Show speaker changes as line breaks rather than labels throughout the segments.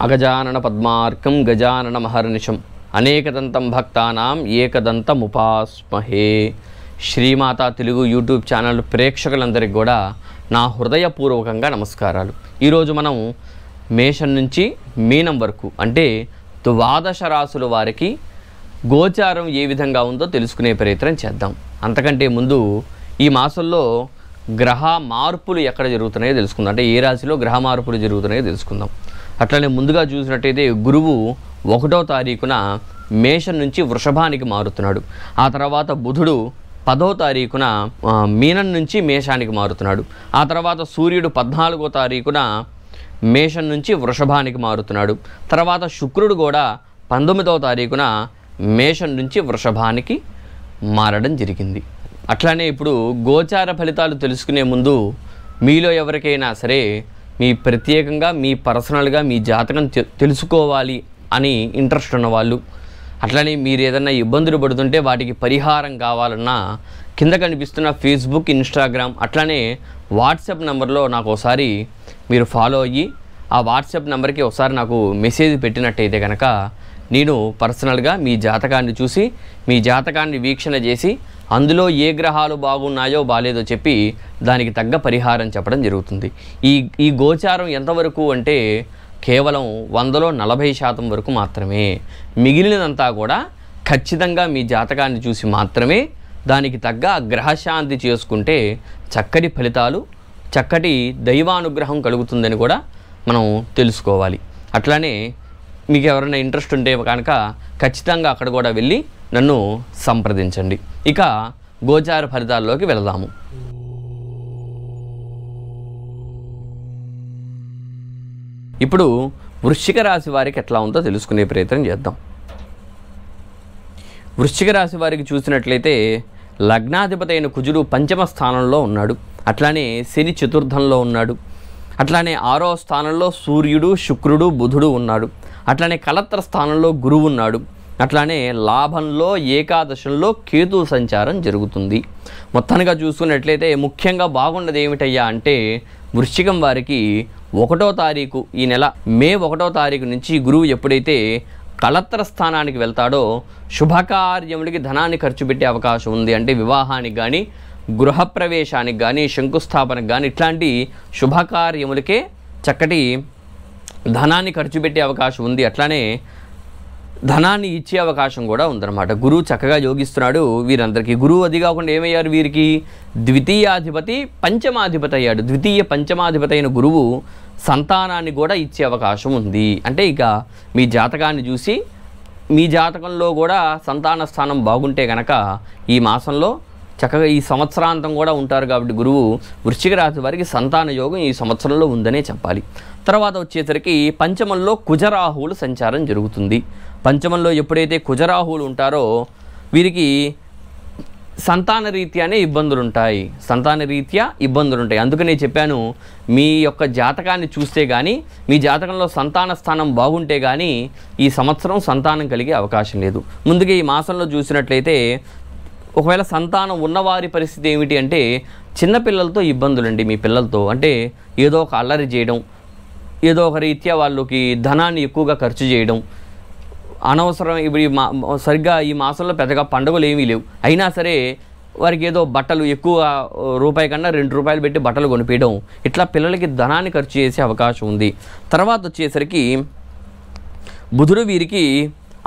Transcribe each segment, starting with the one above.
అగజానన పద్మార్కం Gajanana మహర్నిశం అనేకదంతం భక్తానాం ఏకదంతముపాస్మహే. Srimata Telugu YouTube channel ప్రేక్షకులందరికీ కూడా నా హృదయపూర్వకంగా నమస్కారాలు. ఈరోజు మనం మేషం నుంచి మీనం వరకు అంటే ద్వాదశ రాశుల వారికి గోచారం ఏ విధంగా ఉందో తెలుసుకునే ప్రయత్నం చేద్దాం. అంతకంటే ముందు ఈ మాసంలో గ్రహ మార్పులు ఎక్కడ జరుగుతున్నాయో తెలుసుకుందాం. అంటే ఏ రాశిలో గ్రహ మార్పులు జరుగుతున్నాయో తెలుసుకుందాం. అట్లనే ముందుగా చూసినట్టయితే గురువు 1వ తారీఖున మేషం నుంచి వృషభానికి మారుతున్నాడు. ఆ తర్వాత బుధుడు 10వ తారీఖున మీనం నుంచి మేషానికి మారుతున్నాడు. ఆ తర్వాత సూర్యుడు 14వ తారీఖున మేషం నుంచి వృషభానికి మారుతున్నాడు. తర్వాత శుక్రుడు కూడా 19వ తారీఖున మేషం నుంచి వృషభానికి మారడం జరిగింది. అట్లానే ఇప్పుడు గోచార ఫలితాలు తెలుసుకునే ముందు మీలో ఎవరికైనా సరే మీ ప్రత్యేకంగా మీ పర్సనల్గా మీ జాతకం తెలుసుకోవాలి అని ఇంట్రెస్ట్ ఉన్నవాళ్ళు, అట్లనే మీరు ఏదైనా ఇబ్బందులు పడుతుంటే వాటికి పరిహారం కావాలన్నా కింద కనిపిస్తున్న ఫేస్బుక్, ఇన్స్టాగ్రామ్ అట్లనే వాట్సాప్ నెంబర్లో నాకు ఒకసారి మీరు ఫాలో అయ్యి ఆ వాట్సాప్ నెంబర్కి ఒకసారి నాకు మెసేజ్ పెట్టినట్టయితే కనుక నేను పర్సనల్గా మీ జాతకాన్ని చూసి మీ జాతకాన్ని వీక్షణ చేసి అందులో ఏ గ్రహాలు బాగున్నాయో బాలేదో చెప్పి దానికి తగ్గ పరిహారం చెప్పడం జరుగుతుంది. ఈ గోచారం ఎంతవరకు అంటే కేవలం 100లో 40% వరకు మాత్రమే. మిగిలినంతా కూడా ఖచ్చితంగా మీ జాతకాన్ని చూసి మాత్రమే దానికి తగ్గ గ్రహశాంతి చేసుకుంటే చక్కటి ఫలితాలు, చక్కటి దైవానుగ్రహం కలుగుతుందని కూడా మనం తెలుసుకోవాలి. అట్లానే మీకు ఎవరైనా ఇంట్రెస్ట్ ఉంటే కనుక ఖచ్చితంగా అక్కడ కూడా వెళ్ళి నన్ను సంప్రదించండి. ఇక గోచార ఫలితాల్లోకి వెళదాము. ఇప్పుడు వృశ్చిక రాశి వారికి ఎట్లా ఉందో తెలుసుకునే ప్రయత్నం చేద్దాం. వృశ్చిక రాశి వారికి చూసినట్లయితే లగ్నాధిపతి అయిన కుజుడు 5వ స్థానంలో ఉన్నాడు. అట్లానే శని 4థంలో ఉన్నాడు. అట్లానే 6వ స్థానంలో సూర్యుడు, శుక్రుడు, బుధుడు ఉన్నాడు. అట్లానే కలత్ర స్థానంలో గురువు ఉన్నాడు. అట్లానే లాభంలో ఏకాదశంలో కేతు సంచారం జరుగుతుంది. మొత్తానికి చూసుకున్నట్లయితే ముఖ్యంగా బాగున్నది ఏమిటయ్యా అంటే వృశ్చికం వారికి 1వ తారీఖు ఈ నెల మే 1వ తారీఖు నుంచి గురువు ఎప్పుడైతే కలత్ర స్థానానికి వెళ్తాడో శుభకార్యములకి ధనాన్ని ఖర్చు పెట్టే అవకాశం ఉంది. అంటే వివాహానికి కానీ, గృహప్రవేశానికి కానీ, శంకుస్థాపనకు కానీ ఇట్లాంటి శుభకార్యములకే చక్కటి ధనాన్ని ఖర్చు పెట్టే అవకాశం ఉంది. అట్లానే ధనాన్ని ఇచ్చే అవకాశం కూడా ఉందన్నమాట. గురువు చక్కగా యోగిస్తున్నాడు వీరందరికీ. గురువు అది కాకుండా ఏమయ్యారు, వీరికి ద్వితీయాధిపతి పంచమాధిపతి అయ్యాడు. ద్వితీయ పంచమాధిపతి అయిన గురువు సంతానాన్ని కూడా ఇచ్చే అవకాశం ఉంది. అంటే ఇక మీ జాతకాన్ని చూసి మీ జాతకంలో కూడా సంతాన స్థానం బాగుంటే కనుక ఈ మాసంలో చక్కగా ఈ సంవత్సరాంతం కూడా ఉంటారు. కాబట్టి గురువు వృశ్చిక రాశి వారికి సంతాన యోగం ఈ సంవత్సరంలో ఉందనే చెప్పాలి. తర్వాత వచ్చేసరికి పంచమంలో కుజరాహువులు సంచారం జరుగుతుంది. పంచమంలో ఎప్పుడైతే కుజరాహువులు ఉంటారో వీరికి సంతాన రీత్యానే ఇబ్బందులు ఉంటాయి. అందుకనే చెప్పాను, మీ యొక్క జాతకాన్ని చూస్తే కానీ మీ జాతకంలో సంతాన స్థానం బాగుంటే కానీ ఈ సంవత్సరం సంతానం కలిగే అవకాశం లేదు. ముందుగా ఈ మాసంలో చూసినట్లయితే ఒకవేళ సంతానం ఉన్నవారి పరిస్థితి ఏమిటి అంటే చిన్నపిల్లలతో ఇబ్బందులండి. మీ పిల్లలతో అంటే ఏదో ఒక అల్లరి చేయడం, ఏదో ఒక రీత్యా వాళ్ళకి ధనాన్ని ఎక్కువగా ఖర్చు చేయడం, అనవసరం. ఇప్పుడు సరిగ్గా ఈ మాసంలో పెద్దగా పండుగలు ఏమీ లేవు, అయినా సరే వారికి ఏదో బట్టలు ఎక్కువ రూపాయి కన్నా 2 రూపాయలు పెట్టి బట్టలు కొనిపించడం, ఇట్లా పిల్లలకి ధనాన్ని ఖర్చు చేసే అవకాశం ఉంది. తర్వాత వచ్చేసరికి బుధుడు వీరికి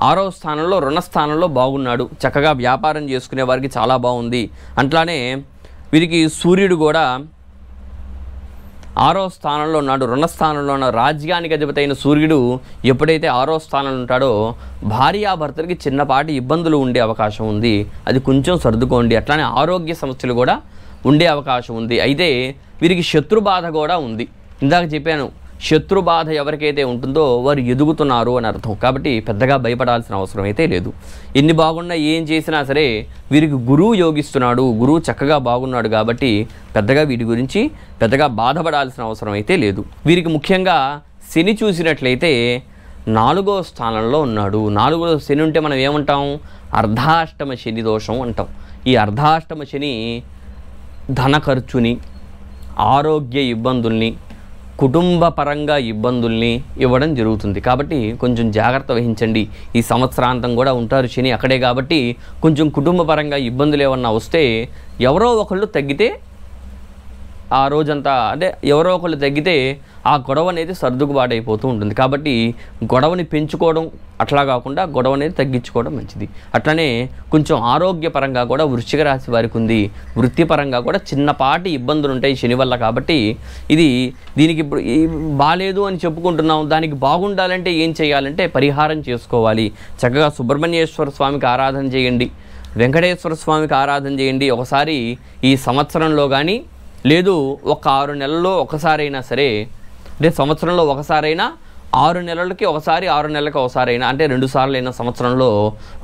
6వ స్థానంలో రుణస్థానంలో బాగున్నాడు. చక్కగా వ్యాపారం చేసుకునే వారికి చాలా బాగుంది. అట్లానే వీరికి సూర్యుడు కూడా 6వ స్థానంలో ఉన్నాడు. రుణస్థానంలో ఉన్న రాజ్యానికి అధిపతి అయిన సూర్యుడు ఎప్పుడైతే 6వ స్థానంలో ఉంటాడో భార్యాభర్తలకి చిన్నపాటి ఇబ్బందులు ఉండే అవకాశం ఉంది. అది కొంచెం సర్దుకోండి. అట్లానే ఆరోగ్య సమస్యలు కూడా ఉండే అవకాశం ఉంది. అయితే వీరికి శత్రుబాధ కూడా ఉంది. ఇందాక చెప్పాను, శత్రుబాధ ఎవరికైతే ఉంటుందో వారు ఎదుగుతున్నారు అని అర్థం. కాబట్టి పెద్దగా భయపడాల్సిన అవసరం అయితే లేదు. ఎన్ని బాగున్నా ఏం చేసినా సరే వీరికి గురువు యోగిస్తున్నాడు, గురువు చక్కగా బాగున్నాడు. కాబట్టి పెద్దగా వీటి గురించి పెద్దగా బాధపడాల్సిన అవసరం అయితే లేదు. వీరికి ముఖ్యంగా శని చూసినట్లయితే 4వ స్థానంలో ఉన్నాడు. 4వ శని ఉంటే మనం ఏమంటాం, అర్ధాష్టమ శని దోషం అంటాం. ఈ అర్ధాష్టమ శని ధన ఖర్చుని, ఆరోగ్య ఇబ్బందుల్ని, కుటుంబ పరంగా ఇబ్బందుల్ని ఇవ్వడం జరుగుతుంది. కాబట్టి కొంచెం జాగ్రత్త వహించండి. ఈ సంవత్సరాంతం కూడా ఉంటారు శని అక్కడే, కాబట్టి కొంచెం కుటుంబ పరంగా ఇబ్బందులు ఏమన్నా వస్తే ఎవరో ఒకళ్ళు తగ్గితే ఆ రోజంతా అంటే ఎవరో ఒకళ్ళు తగ్గితే ఆ గొడవ అనేది సర్దుకుబాటైపోతూ ఉంటుంది. కాబట్టి గొడవని పెంచుకోవడం అట్లా కాకుండా గొడవ అనేది తగ్గించుకోవడం మంచిది. అట్లనే కొంచెం ఆరోగ్యపరంగా కూడా వృశ్చిక రాశి వారికి ఉంది. వృత్తిపరంగా కూడా చిన్నపాటి ఇబ్బందులు ఉంటాయి శని వల్ల. కాబట్టి దీనికి ఇప్పుడు బాలేదు అని చెప్పుకుంటున్నాం, దానికి బాగుండాలంటే ఏం చేయాలంటే పరిహారం చేసుకోవాలి. చక్కగా సుబ్రహ్మణ్యేశ్వర స్వామికి ఆరాధన చేయండి, వెంకటేశ్వర స్వామికి ఆరాధన చేయండి. ఒకసారి ఈ సంవత్సరంలో కానీ లేదు ఒక 6 నెలల్లో ఒకసారైనా సరే, అంటే సంవత్సరంలో ఒకసారైనా 6 నెలలకి ఒకసారి 6 నెలలకి ఒకసారైనా అంటే 2 సార్లు అయినా సంవత్సరంలో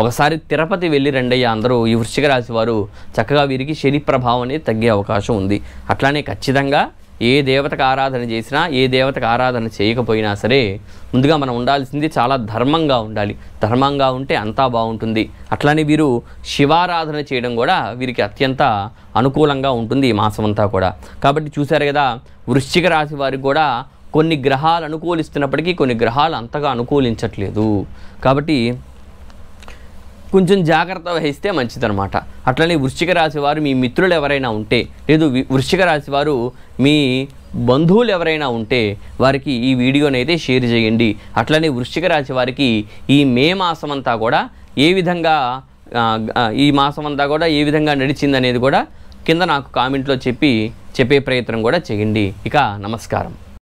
ఒకసారి తిరుపతి వెళ్ళి రండయ్య అందరూ. ఈ వృశ్చిక రాశి వారు చక్కగా వీరికి శని ప్రభావం అనేది తగ్గే అవకాశం ఉంది. అట్లానే ఖచ్చితంగా ఏ దేవతకు ఆరాధన చేసినా ఏ దేవతకు ఆరాధన చేయకపోయినా సరే ముందుగా మనం ఉండాల్సింది చాలా ధర్మంగా ఉండాలి. ధర్మంగా ఉంటే అంతా బాగుంటుంది. అట్లానే వీరు శివారాధన చేయడం కూడా వీరికి అత్యంత అనుకూలంగా ఉంటుంది ఈ మాసం అంతా కూడా. కాబట్టి చూశారు కదా, వృశ్చిక రాశి వారికి కూడా కొన్ని గ్రహాలు అనుకూలిస్తున్నప్పటికీ కొన్ని గ్రహాలు అంతగా అనుకూలించట్లేదు. కాబట్టి కొంచెం జాగ్రత్త వహిస్తే మంచిదన్నమాట. అట్లనే వృశ్చిక రాశి వారు మీ మిత్రులు ఎవరైనా ఉంటే, లేదు వృశ్చిక రాశి వారు మీ బంధువులు ఎవరైనా ఉంటే వారికి ఈ వీడియోని అయితే షేర్ చేయండి. అట్లనే వృశ్చిక రాశి వారికి ఈ మే మాసం అంతా కూడా ఏ విధంగా ఈ మాసం అంతా కూడా ఏ విధంగా నడిచిందనేది కూడా కింద నాకు కామెంట్లో చెప్పే ప్రయత్నం కూడా చేయండి. ఇక నమస్కారం.